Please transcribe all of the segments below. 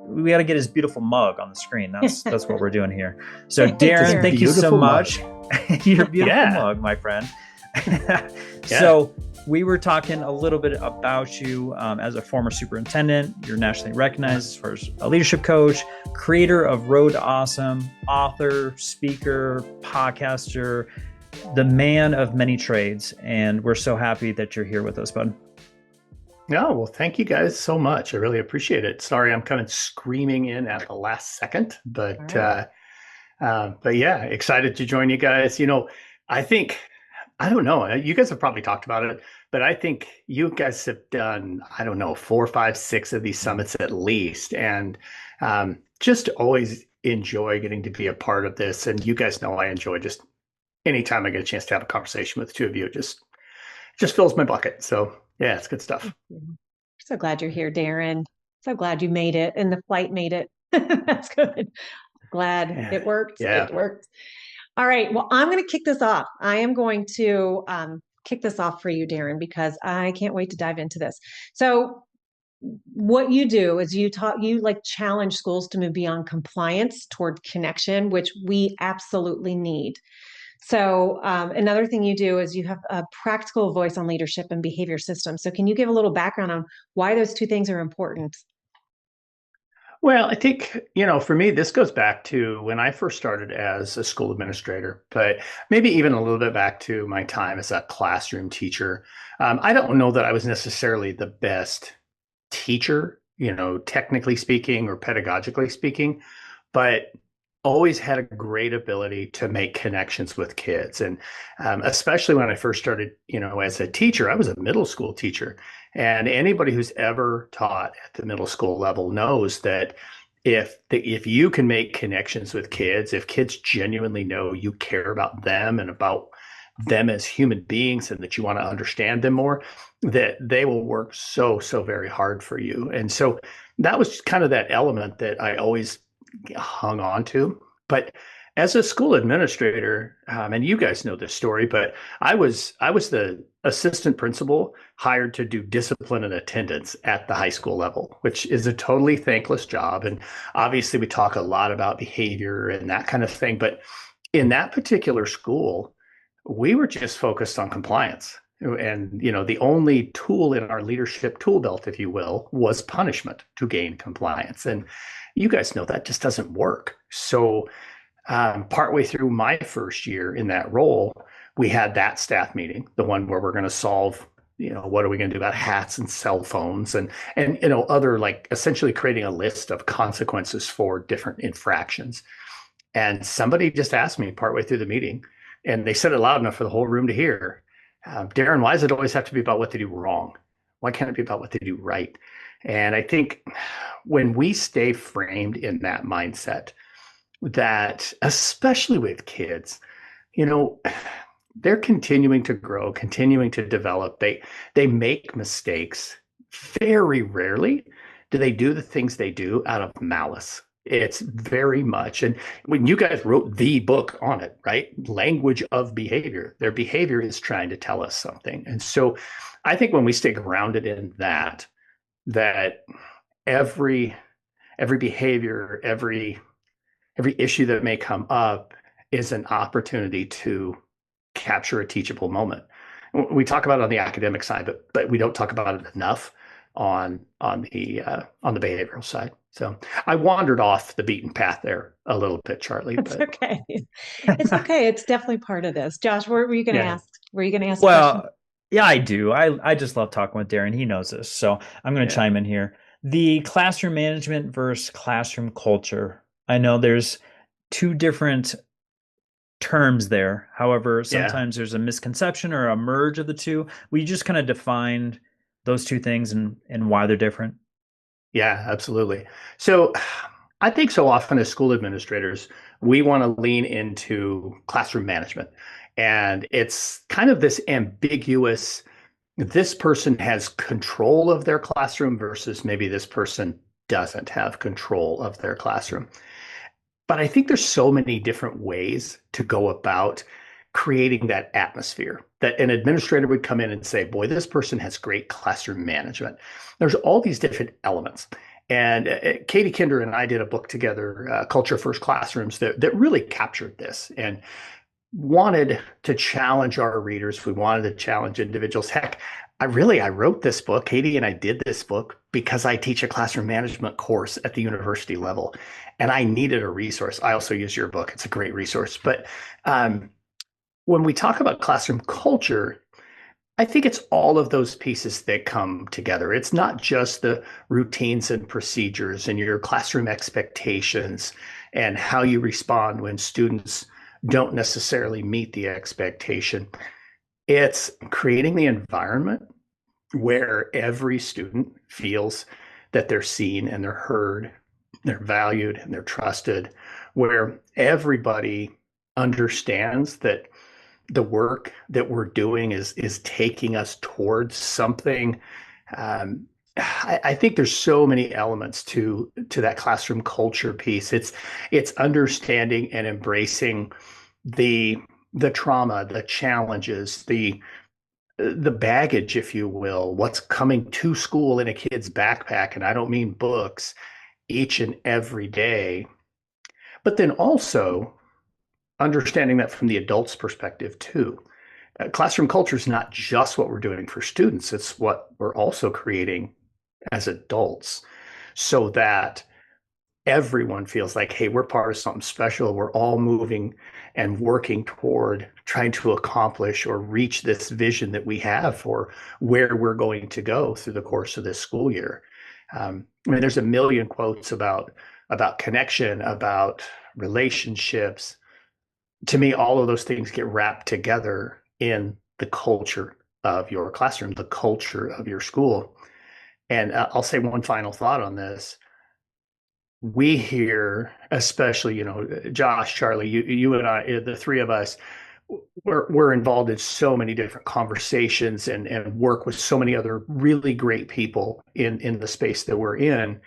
we got to get his beautiful mug on the screen. That's what we're doing here. So Thank you, Darrin, Darrin. thank you so Beautiful much. Your beautiful Yeah. mug, my friend. Yeah. So we were talking a little bit about you as a former superintendent. You're nationally recognized as far as a leadership coach, creator of Road to Awesome, author, speaker, podcaster, the man of many trades. And we're so happy that you're here with us, bud. Yeah, well, thank you guys so much. I really appreciate it. Sorry, I'm kind of screaming in at the last second, but yeah, excited to join you guys. I don't know. You guys have probably talked about it, but I think you guys have done, 4, 5, 6 of these summits at least. And just always enjoy getting to be a part of this. And you guys know I enjoy just anytime I get a chance to have a conversation with the two of you. It just fills my bucket. So yeah, it's good stuff. So glad you're here, Darrin. So glad you made it and the flight made it. That's good. Glad it worked. Yeah. It worked. All right. Well, I'm going to kick this off. I am going to kick this off for you, Darrin, because I can't wait to dive into this. So what you do is you challenge schools to move beyond compliance toward connection, which we absolutely need. So another thing you do is you have a practical voice on leadership and behavior systems. So can you give a little background on why those two things are important? Well, I think, for me, this goes back to when I first started as a school administrator, but maybe even a little bit back to my time as a classroom teacher. I don't know that I was necessarily the best teacher, technically speaking or pedagogically speaking, but always had a great ability to make connections with kids. And especially when I first started, as a teacher, I was a middle school teacher. And anybody who's ever taught at the middle school level knows that if you can make connections with kids, if kids genuinely know you care about them and about them as human beings and that you want to understand them more, that they will work so very hard for you. And so that was kind of that element that I always hung on to. But as a school administrator, and you guys know this story, but I was the assistant principal hired to do discipline and attendance at the high school level, which is a totally thankless job. And obviously we talk a lot about behavior and that kind of thing. But in that particular school, we were just focused on compliance. And, the only tool in our leadership tool belt, if you will, was punishment to gain compliance. And you guys know that just doesn't work. So partway through my first year in that role, we had that staff meeting, the one where we're going to solve, what are we going to do about hats and cell phones and other, like, essentially creating a list of consequences for different infractions. And somebody just asked me partway through the meeting, and they said it loud enough for the whole room to hear, Darrin, why does it always have to be about what they do wrong? Why can't it be about what they do right? And I think when we stay framed in that mindset, that especially with kids, they're continuing to grow, continuing to develop. They make mistakes. Very rarely do they do the things they do out of malice. It's very much, and when you guys wrote the book on it, right? Language of behavior. Their behavior is trying to tell us something. And so I think when we stay grounded in that every behavior, every issue that may come up is an opportunity to capture a teachable moment. We talk about it on the academic side, but we don't talk about it enough on the behavioral side. So I wandered off the beaten path there a little bit, Charlie. It's okay. It's okay. It's definitely part of this. Josh, what were you going to ask? Were you going to ask a question? Yeah, I do. I just love talking with Darrin. He knows this. So I'm going to chime in here. The classroom management versus classroom culture. I know there's two different terms there. However, sometimes there's a misconception or a merge of the two. We just kind of define those two things and why they're different. Yeah, absolutely. So I think so often as school administrators, we want to lean into classroom management. And it's kind of this ambiguous, this person has control of their classroom versus maybe this person doesn't have control of their classroom. But I think there's so many different ways to go about creating that atmosphere that an administrator would come in and say, boy, this person has great classroom management. There's all these different elements. And Katie Kinder and I did a book together, Culture First Classrooms, that really captured this and wanted to challenge our readers. We wanted to challenge individuals. Heck, I wrote this book. Katie and I did this book because I teach a classroom management course at the university level, and I needed a resource. I also use your book. It's a great resource. But when we talk about classroom culture, I think it's all of those pieces that come together. It's not just the routines and procedures and your classroom expectations and how you respond when students don't necessarily meet the expectation. It's creating the environment where every student feels that they're seen and they're heard, they're valued and they're trusted, where everybody understands that the work that we're doing is taking us towards something. I think there's so many elements to that classroom culture piece. It's understanding and embracing the trauma, the challenges, the baggage, if you will, what's coming to school in a kid's backpack, and I don't mean books, each and every day. But then also understanding that from the adult's perspective too. Classroom culture is not just what we're doing for students, it's what we're also creating as adults so that everyone feels like, hey, we're part of something special. We're all moving and working toward trying to accomplish or reach this vision that we have for where we're going to go through the course of this school year. I mean, there's a million quotes about connection, about relationships. To me, all of those things get wrapped together in the culture of your classroom, the culture of your school. And I'll say one final thought on this. We hear, especially, Josh, Charlie, you and I, the three of us, we're involved in so many different conversations and work with so many other really great people in the space that we're in.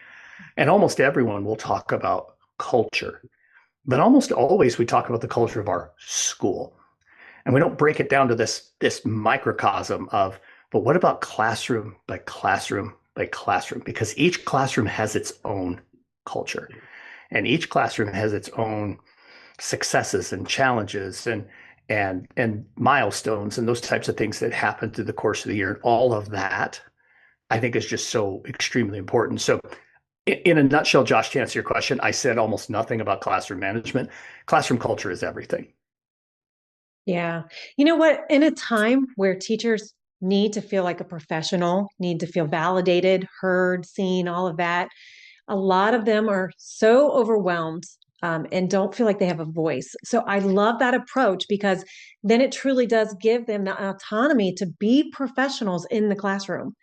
And almost everyone will talk about culture. But almost always we talk about the culture of our school. And we don't break it down to this microcosm of, but what about classroom by classroom by classroom? Because each classroom has its own culture. And each classroom has its own successes and challenges and milestones and those types of things that happen through the course of the year. And all of that, I think, is just so extremely important. So in a nutshell, Josh, to answer your question, I said almost nothing about classroom management. Classroom culture is everything. Yeah. You know what? In a time where teachers need to feel like a professional, need to feel validated, heard, seen, all of that, a lot of them are so overwhelmed and don't feel like they have a voice. So I love that approach because then it truly does give them the autonomy to be professionals in the classroom,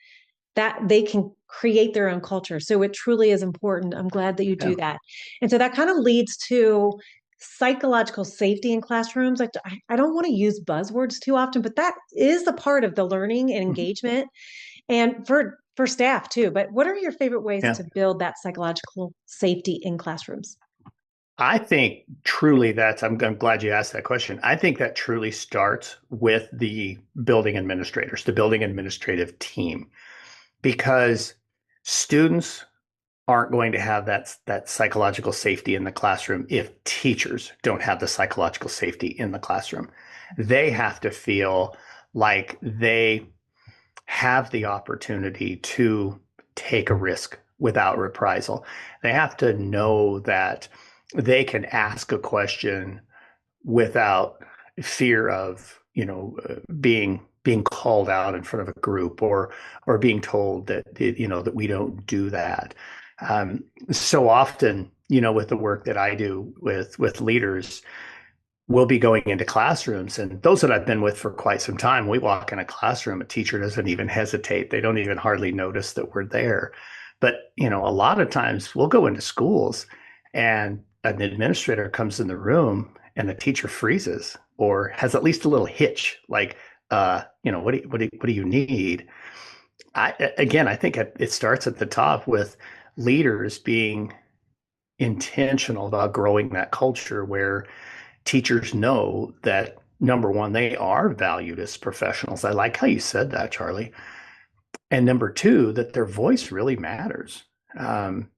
that they can create their own culture. So it truly is important. I'm glad that you do that. And so that kind of leads to psychological safety in classrooms. I don't want to use buzzwords too often, but that is a part of the learning and engagement and for staff too. But what are your favorite ways to build that psychological safety in classrooms? I think truly I'm glad you asked that question. I think that truly starts with the building administrators, the building administrative team, because students aren't going to have that psychological safety in the classroom if teachers don't have the psychological safety in the classroom. They have to feel like they have the opportunity to take a risk without reprisal. They have to know that they can ask a question without fear of, being called out in front of a group or being told that, that we don't do that. So often, with the work that I do with leaders, we'll be going into classrooms, and those that I've been with for quite some time, we walk in a classroom, a teacher doesn't even hesitate. They don't even hardly notice that we're there. But, a lot of times we'll go into schools and an administrator comes in the room and the teacher freezes or has at least a little hitch, like, what do you need? I think it starts at the top with leaders being intentional about growing that culture where teachers know that, number one, they are valued as professionals. I like how you said that, Charlie. And number two, that their voice really matters. Um,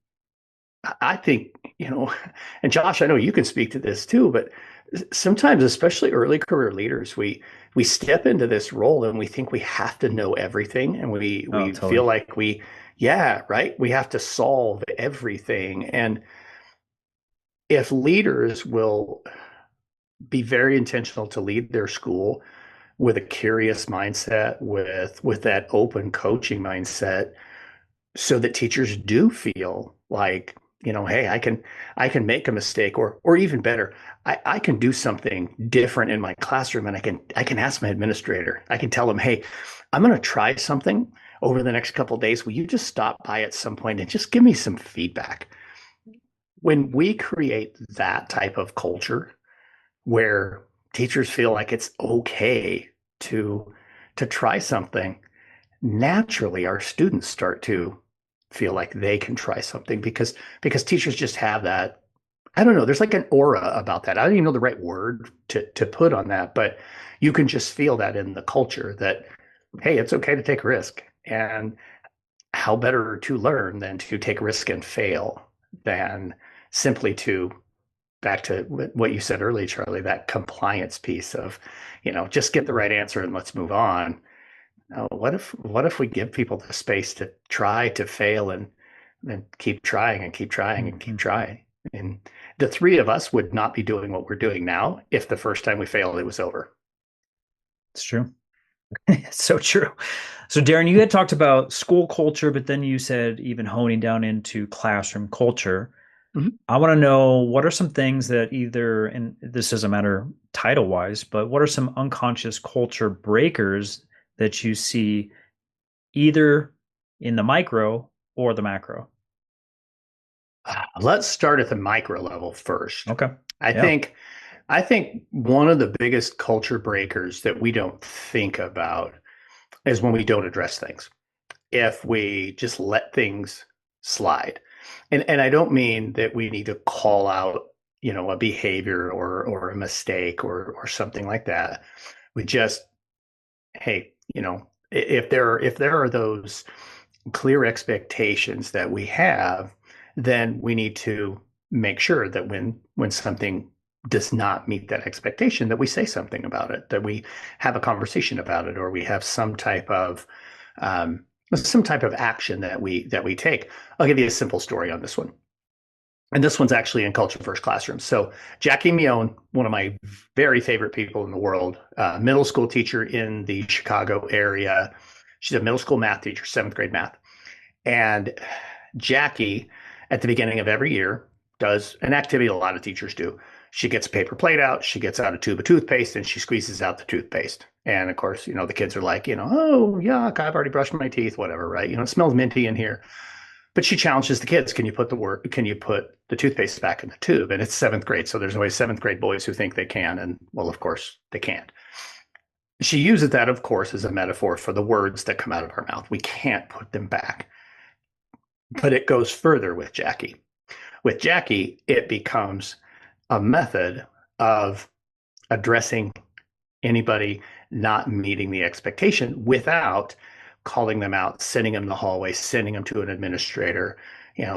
I think, and Josh, I know you can speak to this too, but sometimes, especially early career leaders, we step into this role and we think we have to know everything, and Oh, we feel totally. like yeah, right, we have to solve everything. And if leaders will be very intentional to lead their school with a curious mindset, with that open coaching mindset, so that teachers do feel like, hey, I can make a mistake, or even better, I can do something different in my classroom, and I can ask my administrator. I can tell them, hey, I'm going to try something over the next couple of days. Will you just stop by at some point and just give me some feedback? When we create that type of culture where teachers feel like it's okay to try something, naturally our students start to feel like they can try something, because teachers just have that. I don't know, there's like an aura about that. I don't even know the right word to put on that, but you can just feel that in the culture that, hey, it's okay to take a risk. And how better to learn than to take a risk and fail, than simply to, back to what you said earlier, Charlie, that compliance piece of, just get the right answer and let's move on. What if we give people the space to try, to fail, and then keep trying and keep trying and keep Mhm. trying? And the three of us would not be doing what we're doing now if the first time we failed, it was over. It's true. It's so true. So, Darrin, you had talked about school culture, but then you said even honing down into classroom culture. Mhm. I want to know what are some things that either, and this doesn't matter title wise, but what are some unconscious culture breakers that you see either in the micro or the macro? Let's start at the micro level first. Okay. I Yeah. think I think one of the biggest culture breakers that we don't think about is when we don't address things. If we just let things slide. And I don't mean that we need to call out, a behavior or a mistake or something like that. We just, hey, if there are those clear expectations that we have, then we need to make sure that when something does not meet that expectation, that we say something about it, that we have a conversation about it, or we have um, some type of action that we take. I'll give you a simple story on this one. And this one's actually in Culture First Classroom. So Jackie Mione, one of my very favorite people in the world, middle school teacher in the Chicago area. She's a middle school math teacher, seventh grade math. And Jackie, at the beginning of every year, does an activity a lot of teachers do. She gets a paper plate out, she gets out a tube of toothpaste, and she squeezes out the toothpaste. And of course, the kids are like, oh, yuck, I've already brushed my teeth, whatever, right? It smells minty in here. But she challenges the kids, can you put the toothpaste back in the tube? And it's seventh grade. So there's always seventh grade boys who think they can. And well, of course, they can't. She uses that, of course, as a metaphor for the words that come out of her mouth. We can't put them back. But it goes further with Jackie. With Jackie, it becomes a method of addressing anybody not meeting the expectation without calling them out, sending them in the hallway, sending them to an administrator,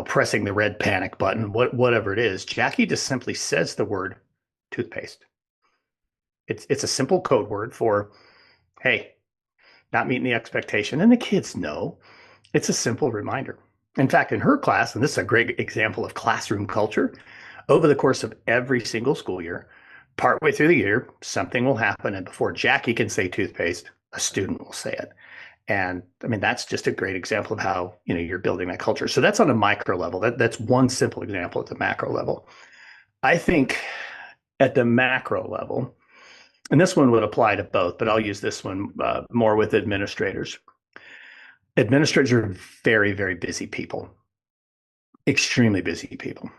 pressing the red panic button, whatever it is. Jackie just simply says the word toothpaste. It's a simple code word for, hey, not meeting the expectation. And the kids know it's a simple reminder. In fact, in her class, and this is a great example of classroom culture, over the course of every single school year, partway through the year, something will happen. And before Jackie can say toothpaste, a student will say it. And I mean, that's just a great example of how, you're building that culture. So that's on a micro level. That's one simple example at the macro level. I think at the macro level, and this one would apply to both, but I'll use this one more with administrators. Administrators are very, very busy people, extremely busy people.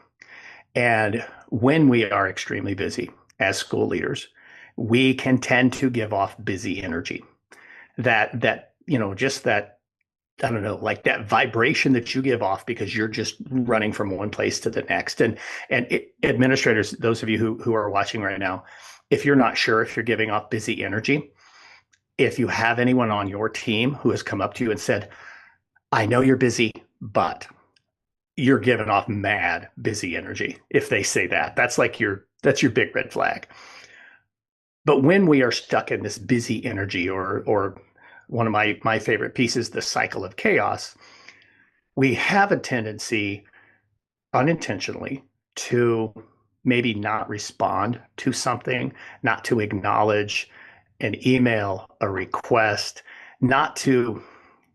And when we are extremely busy as school leaders, we can tend to give off busy energy. Just that, I don't know, like that vibration that you give off because you're just running from one place to the next. And administrators, those of you who are watching right now, if you're not sure if you're giving off busy energy, if you have anyone on your team who has come up to you and said, I know you're busy, but you're giving off mad busy energy if they say that. That's your big red flag. But when we are stuck in this busy energy, or one of my favorite pieces, the cycle of chaos, we have a tendency unintentionally to maybe not respond to something, not to acknowledge an email, a request, not to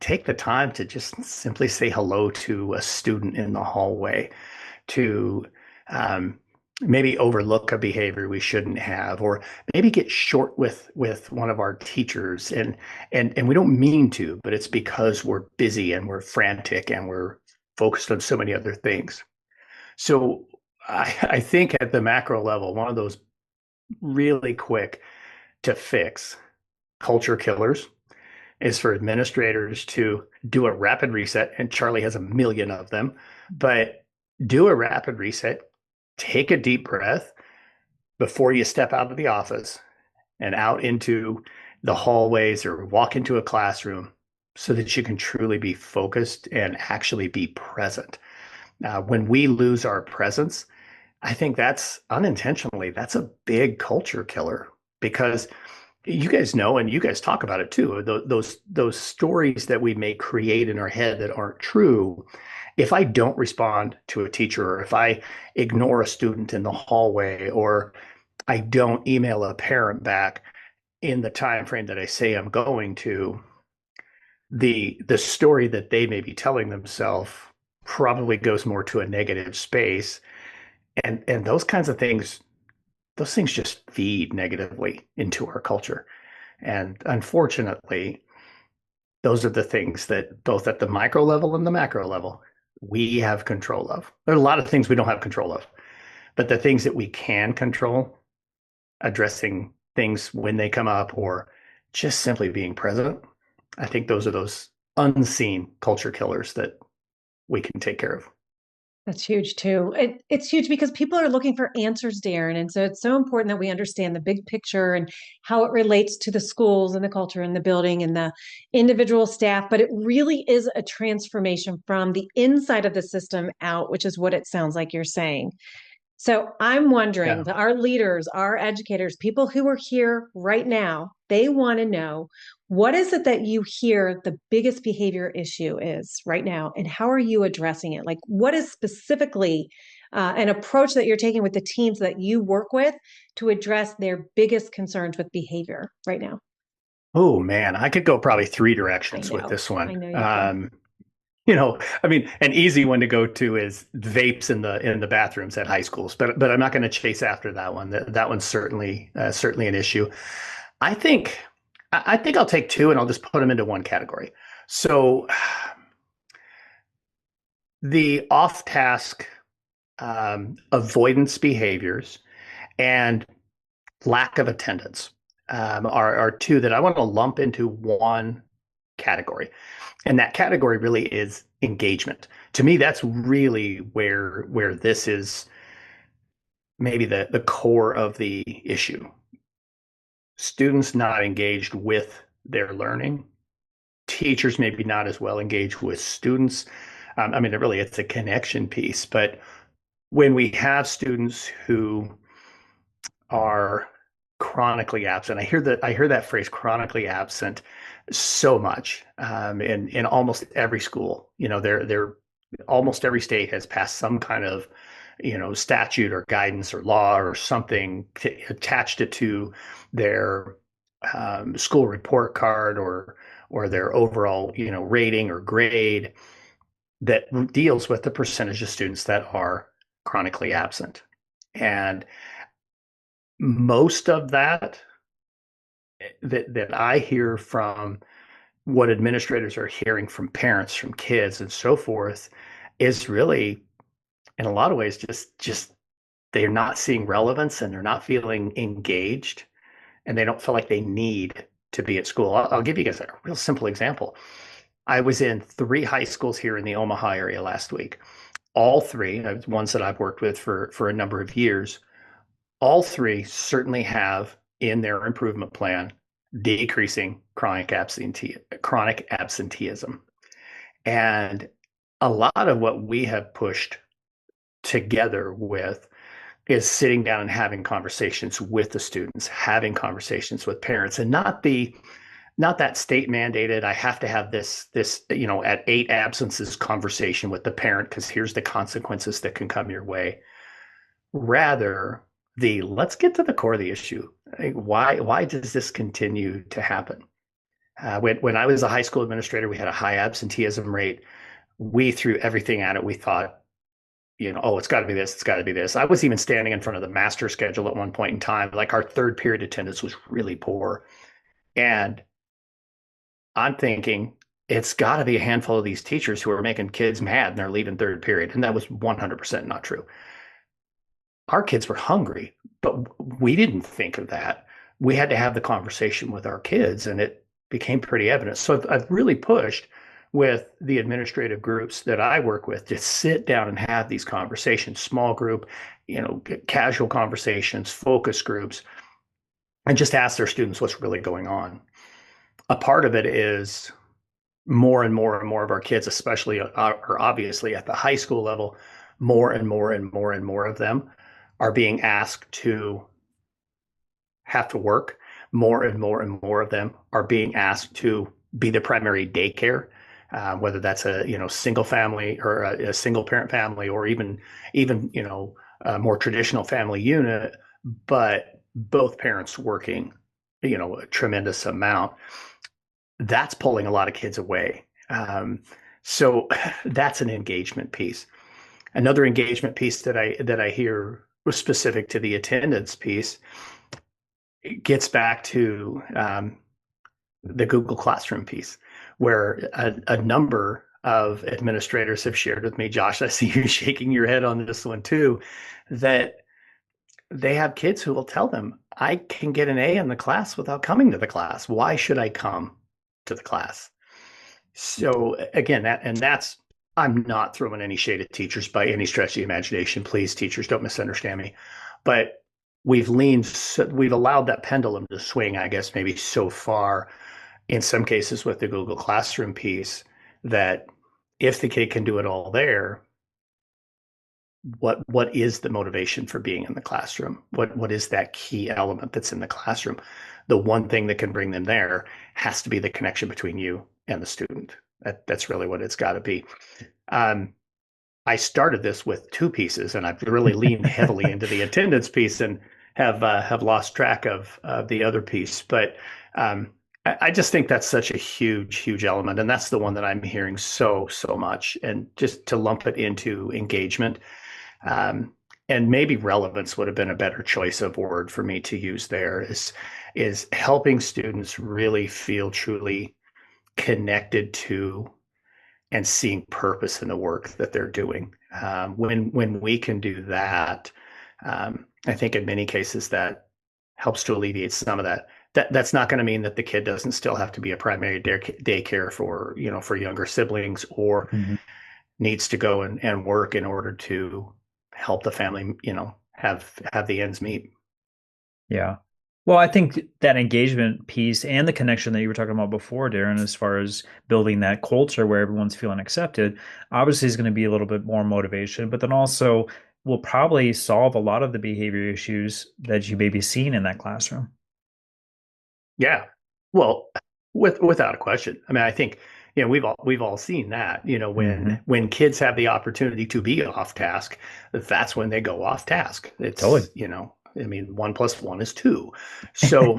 take the time to just simply say hello to a student in the hallway, to um, maybe overlook a behavior we shouldn't have, or maybe get short with one of our teachers, and we don't mean to, but it's because we're busy and we're frantic and we're focused on so many other things. So I think at the macro level, one of those really quick to fix culture killers is for administrators to do a rapid reset. And Charlie has a million of them, but do a rapid reset, take a deep breath before you step out of the office and out into the hallways or walk into a classroom so that you can truly be focused and actually be present. When we lose our presence, I think that's unintentionally, that's a big culture killer because you guys know, and you guys talk about it too, those stories that we may create in our head that aren't true. If I don't respond to a teacher, or if I ignore a student in the hallway, or I don't email a parent back in the time frame that I say I'm going to, the story that they may be telling themselves probably goes more to a negative space. And those things just feed negatively into our culture. And unfortunately, those are the things that both at the micro level and the macro level, we have control of. There are a lot of things we don't have control of, but the things that we can control, addressing things when they come up or just simply being present, I think those are those unseen culture killers that we can take care of. That's huge too. It's huge because people are looking for answers, Darren. And so it's so important that we understand the big picture and how it relates to the schools and the culture and the building and the individual staff. But it really is a transformation from the inside of the system out, which is what it sounds like you're saying. So I'm wondering, Yeah. our leaders, our educators, people who are here right now, they want to know, what is it that you hear the biggest behavior issue is right now, and how are you addressing it? Like, what is specifically an approach that you're taking with the teams that you work with to address their biggest concerns with behavior right now? Oh man, I could go probably three I directions with know, this I one. know you can. I mean, an easy one to go to is vapes in the bathrooms at high schools, but I'm not going to chase after that one. That one's certainly an issue. I think I think I'll take two and I'll just put them into one category. So the off-task avoidance behaviors and lack of attendance are two that I want to lump into one category. And that category really is engagement. To me, that's really where this is maybe the core of the issue. Students not engaged with their learning, teachers maybe not as well engaged with students. I mean, it's a connection piece, but when we have students who are chronically absent. I hear that phrase chronically absent so much in almost every school. They're almost every state has passed some kind of statute or guidance or law or something attached it to their school report card or their overall rating or grade that deals with the percentage of students that are chronically absent. And most of that I hear from what administrators are hearing from parents, from kids, and so forth, is really, in a lot of ways, just they're not seeing relevance and they're not feeling engaged, and they don't feel like they need to be at school. I'll give you guys a real simple example. I was in three high schools here in the Omaha area last week. All three, ones that I've worked with for a number of years, all three certainly have in their improvement plan decreasing chronic absenteeism. And a lot of what we have pushed together with is sitting down and having conversations with the students, having conversations with parents, and not that state mandated, I have to have this at 8 absences conversation with the parent because here's the consequences that can come your way. Rather, the let's get to the core of the issue. Like, why does this continue to happen? When I was a high school administrator, we had a high absenteeism rate. We threw everything at it. We thought, oh, it's got to be this. It's got to be this. I was even standing in front of the master schedule at one point in time. Like our third period attendance was really poor. And I'm thinking it's got to be a handful of these teachers who are making kids mad and they're leaving third period. And that was 100% not true. Our kids were hungry, but we didn't think of that. We had to have the conversation with our kids, and it became pretty evident. So I've really pushed with the administrative groups that I work with to sit down and have these conversations, small group, casual conversations, focus groups, and just ask their students what's really going on. A part of it is more and more and more of our kids, especially or obviously at the high school level, more and more and more and more of them are being asked to have to work. More and more and more of them are being asked to be the primary daycare, whether that's a single family or a single parent family, or even a more traditional family unit, but both parents working a tremendous amount. That's pulling a lot of kids away. So that's an engagement piece. Another engagement piece that I hear was specific to the attendance piece. It gets back to the Google Classroom piece, where a number of administrators have shared with me, Josh, I see you shaking your head on this one too, that they have kids who will tell them, I can get an A in the class without coming to the class. Why should I come to the class? So again, I'm not throwing any shade at teachers by any stretch of the imagination. Please, teachers, don't misunderstand me. But we've allowed that pendulum to swing, I guess, maybe so far in some cases with the Google Classroom piece, that if the kid can do it all there, what is the motivation for being in the classroom? What is that key element that's in the classroom? The one thing that can bring them there has to be the connection between you and the student. That's really what it's got to be. I started this with 2 pieces, and I've really leaned heavily into the attendance piece and have lost track of the other piece. But I just think that's such a huge element, and that's the one that I'm hearing so much. And just to lump it into engagement, and maybe relevance would have been a better choice of word for me to use there, is helping students really feel truly connected to and seeing purpose in the work that they're doing. When we can do that, I think in many cases that helps to alleviate some of that. That's not going to mean that the kid doesn't still have to be a primary daycare for younger siblings, or needs to go and work in order to help the family, have the ends meet. Yeah. Well, I think that engagement piece and the connection that you were talking about before, Darrin, as far as building that culture where everyone's feeling accepted, obviously is going to be a little bit more motivation, but then also will probably solve a lot of the behavior issues that you may be seeing in that classroom. Yeah. Well, without a question. I mean, I think, we've all seen that, when kids have the opportunity to be off task, that's when they go off task. It's Totally. 1 + 1 is 2. So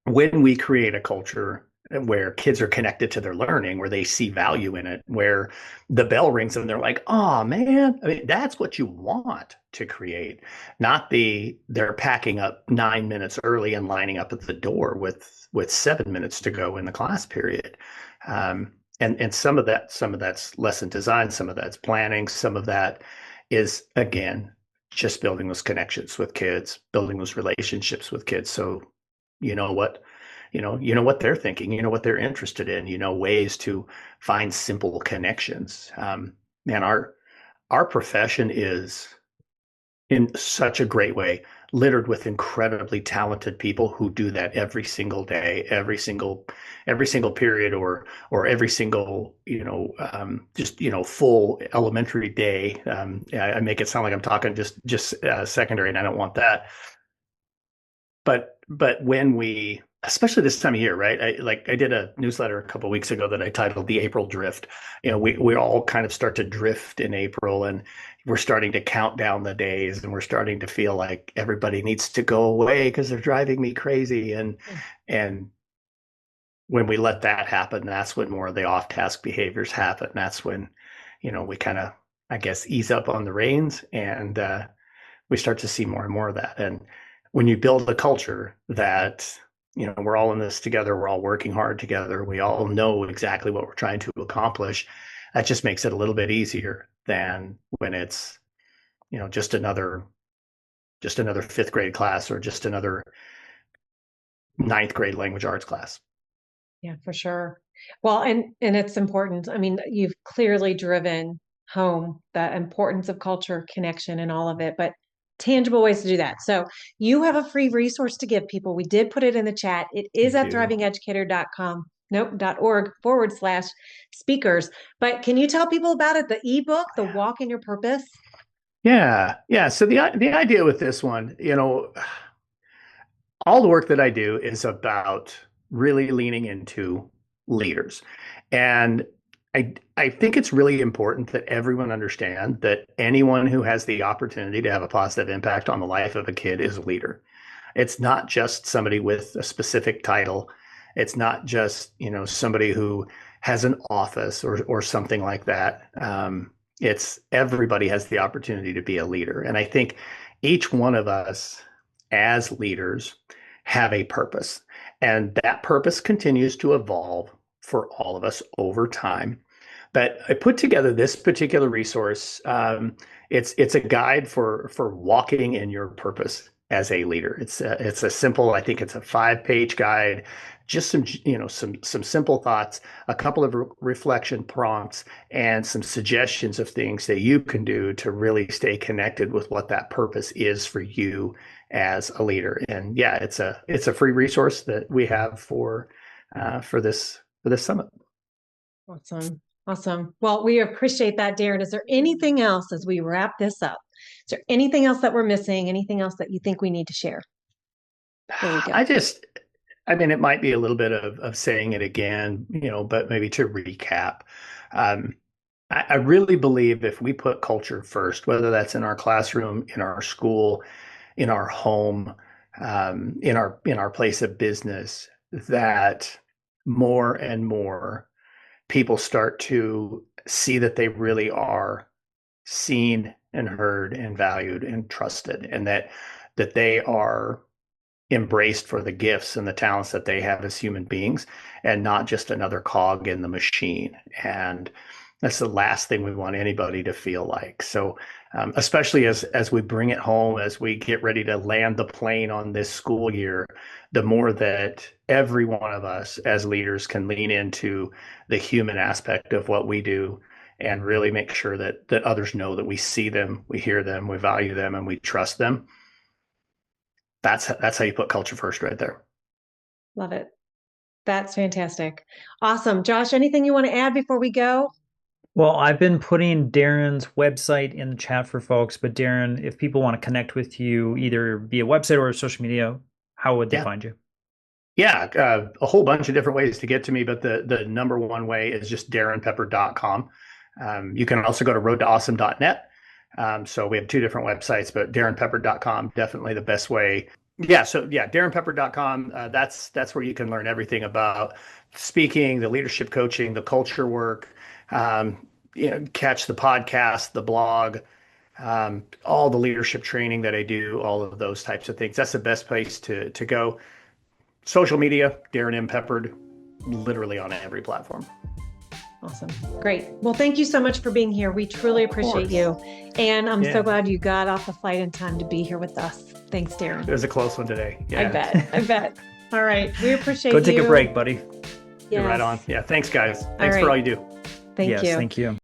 when we create a culture where kids are connected to their learning, where they see value in it, where the bell rings and they're like, oh man, I mean, that's what you want to create, not they're packing up 9 minutes early and lining up at the door with 7 minutes to go in the class period. And some of that's lesson design, some of that's planning, some of that is, again, just building those connections with kids, building those relationships with kids. So what they're thinking, what they're interested in, ways to find simple connections. Man, our profession is in such a great way littered with incredibly talented people who do that every single day, every single period, or every single, just, full elementary day. I make it sound like I'm talking just secondary, and I don't want that. But when we, especially this time of year, right? I did a newsletter a couple of weeks ago that I titled "The April Drift." We all kind of start to drift in April, and we're starting to count down the days, and we're starting to feel like everybody needs to go away because they're driving me crazy. And when we let that happen, that's when more of the off-task behaviors happen. That's when, we kind of, I guess, ease up on the reins, and we start to see more and more of that. And when you build a culture that, we're all in this together, we're all working hard together, we all know exactly what we're trying to accomplish, that just makes it a little bit easier than when it's, just another fifth grade class, or just another ninth grade language arts class. Yeah, for sure. Well, and it's important. I mean, you've clearly driven home the importance of culture, connection, and all of it, but tangible ways to do that. So you have a free resource to give people. We did put it in the chat. It is at thrivingeducator.com. Nope, .org/speakers. But can you tell people about it? The ebook, The Walk in Your Purpose? Yeah. So the idea with this one, all the work that I do is about really leaning into leaders. And I think it's really important that everyone understand that anyone who has the opportunity to have a positive impact on the life of a kid is a leader. It's not just somebody with a specific title. It's not just, somebody who has an office or something like that. It's everybody has the opportunity to be a leader. And I think each one of us as leaders have a purpose, and that purpose continues to evolve for all of us over time. But I put together this particular resource. It's a guide for walking in your purpose as a leader. It's a simple, I think it's a 5-page guide, just some simple thoughts, a couple of reflection prompts, and some suggestions of things that you can do to really stay connected with what that purpose is for you as a leader. And yeah, it's a free resource that we have for this summit. Awesome. Well, we appreciate that, Darrin. Is there anything else as we wrap this up? Is there anything else that we're missing? Anything else that you think we need to share? There we go. It might be a little bit of saying it again, but maybe to recap. I really believe if we put culture first, whether that's in our classroom, in our school, in our home, in our place of business, that more and more people start to see that they really are seen and heard and valued and trusted, and that they are embraced for the gifts and the talents that they have as human beings, and not just another cog in the machine. And that's the last thing we want anybody to feel like. So especially as we bring it home, as we get ready to land the plane on this school year, the more that every one of us as leaders can lean into the human aspect of what we do, and really make sure that others know that we see them, we hear them, we value them, and we trust them. That's how you put culture first right there. Love it. That's fantastic. Awesome. Josh, anything you want to add before we go? Well, I've been putting Darrin's website in the chat for folks, but Darrin, if people want to connect with you either via website or social media, how would they find you? Yeah, a whole bunch of different ways to get to me, but the number one way is just darrinpeppard.com. You can also go to roadtoawesome.net. So we have 2 different websites, but darrinpeppard.com, definitely the best way. Yeah. So yeah, darrinpeppard.com. That's where you can learn everything about speaking, the leadership coaching, the culture work, catch the podcast, the blog, all the leadership training that I do, all of those types of things. That's the best place to go. Social media, Darrin M. Peppard, literally on every platform. Awesome. Great. Well, thank you so much for being here. We truly appreciate you. And I'm so glad you got off the flight in time to be here with us. Thanks, Darrin. It was a close one today. Yeah. I bet. All right. We appreciate you. Go take a break, buddy. You're right on. Yeah. Thanks, guys. Thanks for all you do. Thank you. Thank you.